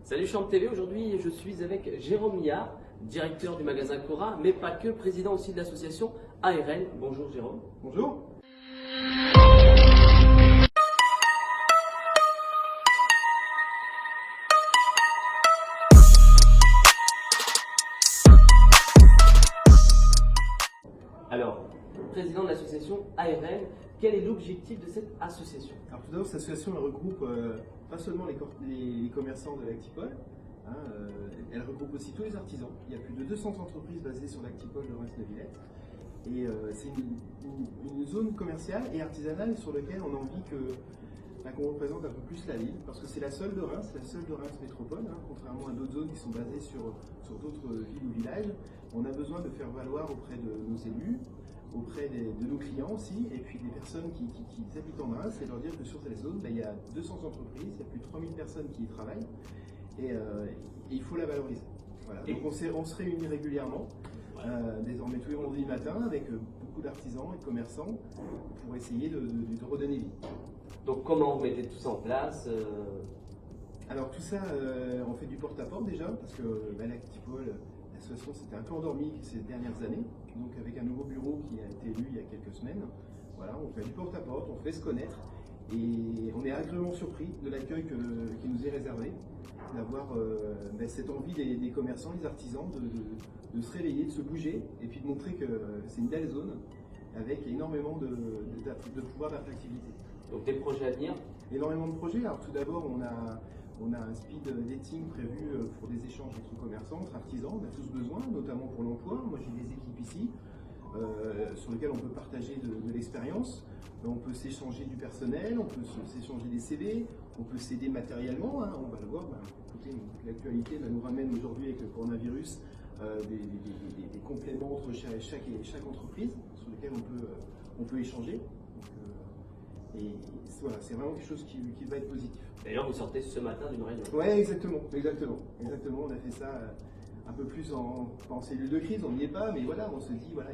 Salut Champ TV, aujourd'hui je suis avec Jérôme Liard, directeur du magasin Cora, mais pas que, président aussi de l'association ARN. Bonjour Jérôme. Bonjour. Alors, président de l'association ARN, quel est l'objectif de cette association? Alors tout d'abord, cette association elle regroupe pas seulement les commerçants de l'Actipol, elle regroupe aussi tous les artisans. Il y a plus de 200 entreprises basées sur l'Actipol de Reims-le-Villette. Et c'est une zone commerciale et artisanale sur laquelle on a envie qu'on représente un peu plus la ville, parce que c'est la seule de Reims, la seule de Reims métropole, contrairement à d'autres zones qui sont basées sur d'autres villes ou villages. On a besoin de faire valoir auprès de nos élus, auprès de nos clients aussi, et puis des personnes qui habitent en Reims, et leur dire que sur cette zone, il y a 200 entreprises, il y a plus de 3000 personnes qui y travaillent, et il faut la valoriser. Voilà. Donc on se réunit régulièrement, désormais tous les vendredis matin, avec beaucoup d'artisans et de commerçants, pour essayer de redonner vie. Donc comment vous mettez tout ça en place? Alors tout ça, on fait du porte-à-porte déjà, parce que l'Actipol, l'association s'était un peu endormie ces dernières années, donc avec un nouveau bureau qui a été élu il y a quelques semaines. Voilà, on fait du porte-à-porte, on fait se connaître, et on est agréablement surpris de l'accueil qui nous est réservé, d'avoir cette envie des commerçants, des artisans, de se réveiller, de se bouger, et puis de montrer que c'est une belle zone, avec énormément de pouvoir d'attractivité. Donc des projets à venir? Énormément de projets. Alors tout d'abord, on a un speed dating prévu pour des échanges entre commerçants, entre artisans. On a tous besoin, notamment pour l'emploi. Moi, j'ai des équipes ici sur lesquelles on peut partager de l'expérience. On peut s'échanger du personnel, on peut s'échanger des CV, on peut s'aider matériellement. On va le voir. Écoutez, l'actualité nous ramène aujourd'hui avec le coronavirus des compléments entre chaque entreprise sur lesquels on peut échanger. Et voilà, c'est vraiment quelque chose qui va être positif. D'ailleurs, vous sortez ce matin d'une réunion. Oui, exactement. On a fait ça un peu plus en cellule de crise, on n'y est pas, mais voilà, on se dit, voilà,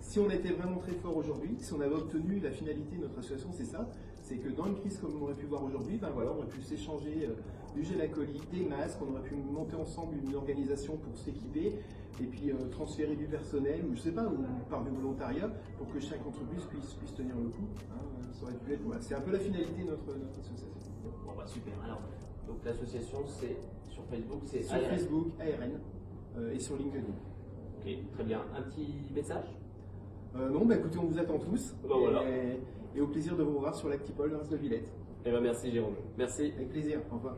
si on était vraiment très fort aujourd'hui, si on avait obtenu la finalité de notre association, c'est ça, c'est que dans une crise comme on aurait pu voir aujourd'hui, on aurait pu s'échanger du gel alcoolique, des masques, on aurait pu monter ensemble une organisation pour s'équiper, et puis transférer du personnel, ou je sais pas, ou par du volontariat, pour que chaque entreprise puisse tenir le coup. Ça aurait pu être, voilà, c'est un peu la finalité de notre association. Bon bah super. Alors, donc l'association c'est sur Facebook, c'est sur ARN. Facebook, ARN, et sur LinkedIn. Ok, très bien. Un petit message? Non, écoutez, on vous attend tous. Voilà. Et au plaisir de vous revoir sur l'Actipol de Reims-le-Villette. Eh ben merci Jérôme. Merci. Avec plaisir, au revoir.